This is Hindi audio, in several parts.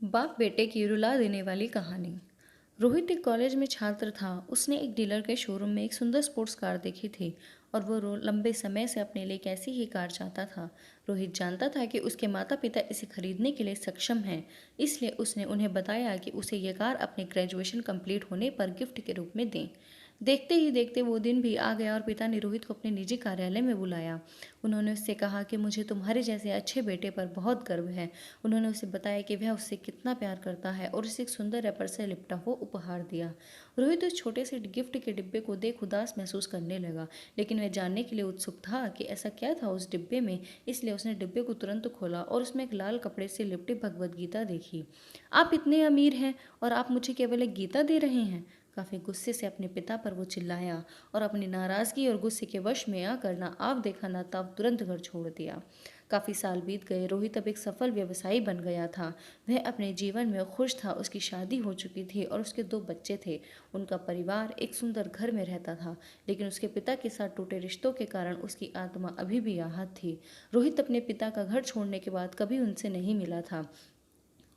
बाप बेटे की रुला देने वाली कहानी। रोहित एक कॉलेज में छात्र था। उसने एक डीलर के शोरूम में एक सुंदर स्पोर्ट्स कार देखी थी और वो लंबे समय से अपने लिए एक ऐसी ही कार चाहता था। रोहित जानता था कि उसके माता पिता इसे खरीदने के लिए सक्षम हैं, इसलिए उसने उन्हें बताया कि उसे ये कार अपने ग्रेजुएशन कंप्लीट होने पर गिफ्ट के रूप में दें। देखते ही देखते वो दिन भी आ गया और पिता ने रोहित को अपने निजी कार्यालय में बुलाया। उन्होंने उससे कहा कि मुझे तुम्हारे जैसे अच्छे बेटे पर बहुत गर्व है। उन्होंने उसे बताया कि वह उससे कितना प्यार करता है और उसे एक सुंदर रैपर से लिपटा हुआ उपहार दिया। रोहित उस छोटे से गिफ्ट के डिब्बे को देख उदास महसूस करने लगा, लेकिन वह जानने के लिए उत्सुक था कि ऐसा क्या था उस डिब्बे में। इसलिए उसने डिब्बे को तुरंत खोला और उसमें एक लाल कपड़े से लिपटी भगवत गीता देखी। आप इतने अमीर हैं और आप मुझे केवल एक गीता दे रहे हैं? काफ़ी गुस्से से अपने पिता पर वो चिल्लाया और अपनी नाराज़गी और गुस्से के वश में आकर ना आप देखा ना तब तुरंत घर छोड़ दिया। काफ़ी साल बीत गए। रोहित अब एक सफल व्यवसायी बन गया था। वह अपने जीवन में खुश था। उसकी शादी हो चुकी थी और उसके 2 बच्चे थे। उनका परिवार एक सुंदर घर में रहता था, लेकिन उसके पिता के साथ टूटे रिश्तों के कारण उसकी आत्मा अभी भी आहत थी। रोहित अपने पिता का घर छोड़ने के बाद कभी उनसे नहीं मिला था।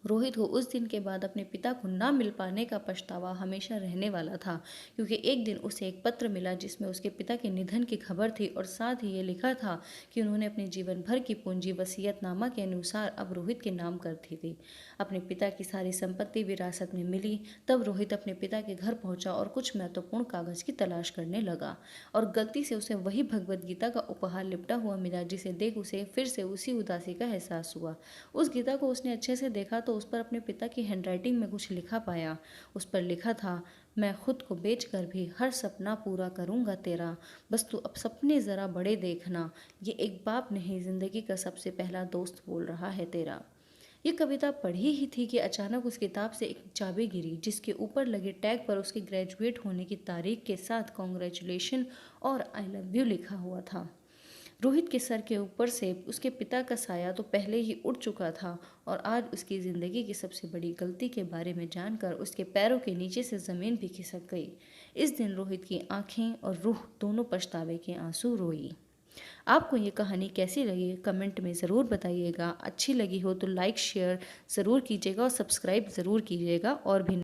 रोहित को उस दिन के बाद अपने पिता को ना मिल पाने का पछतावा हमेशा रहने वाला था, क्योंकि एक दिन उसे एक पत्र मिला जिसमें उसके पिता के निधन की खबर थी और साथ ही ये लिखा था कि उन्होंने अपने जीवन भर की पूंजी वसीयतनामा के अनुसार अब रोहित के नाम कर दी थी। अपने पिता की सारी संपत्ति विरासत में मिली। तब रोहित अपने पिता के घर पहुंचा और कुछ महत्वपूर्ण कागज की तलाश करने लगा, और गलती से उसे वही भगवत गीता का उपहार लिपटा हुआ मिला, जिसे देख उसे फिर से उसी उदासी का एहसास हुआ। उस गीता को उसने अच्छे से देखा तो उस पर अपने पिता की हैंडराइटिंग में कुछ लिखा पाया। उस पर लिखा था, मैं खुद को बेचकर भी हर सपना पूरा करूंगा तेरा, बस तू अब सपने ज़रा बड़े देखना। ये एक बाप नहीं, जिंदगी का सबसे पहला दोस्त बोल रहा है तेरा। ये कविता पढ़ी ही थी कि अचानक उस किताब से एक चाबी गिरी, जिसके ऊपर लगे टैग पर उसके ग्रेजुएट होने की तारीख के साथ कॉन्ग्रेचुलेशन और आई लव यू लिखा हुआ था। रोहित के सर के ऊपर से उसके पिता का साया तो पहले ही उड़ चुका था, और आज उसकी ज़िंदगी की सबसे बड़ी गलती के बारे में जानकर उसके पैरों के नीचे से ज़मीन भी खिसक गई। इस दिन रोहित की आंखें और रूह दोनों पछतावे के आंसू रोई। आपको ये कहानी कैसी लगी कमेंट में ज़रूर बताइएगा। अच्छी लगी हो तो लाइक शेयर ज़रूर कीजिएगा और सब्सक्राइब ज़रूर कीजिएगा और भी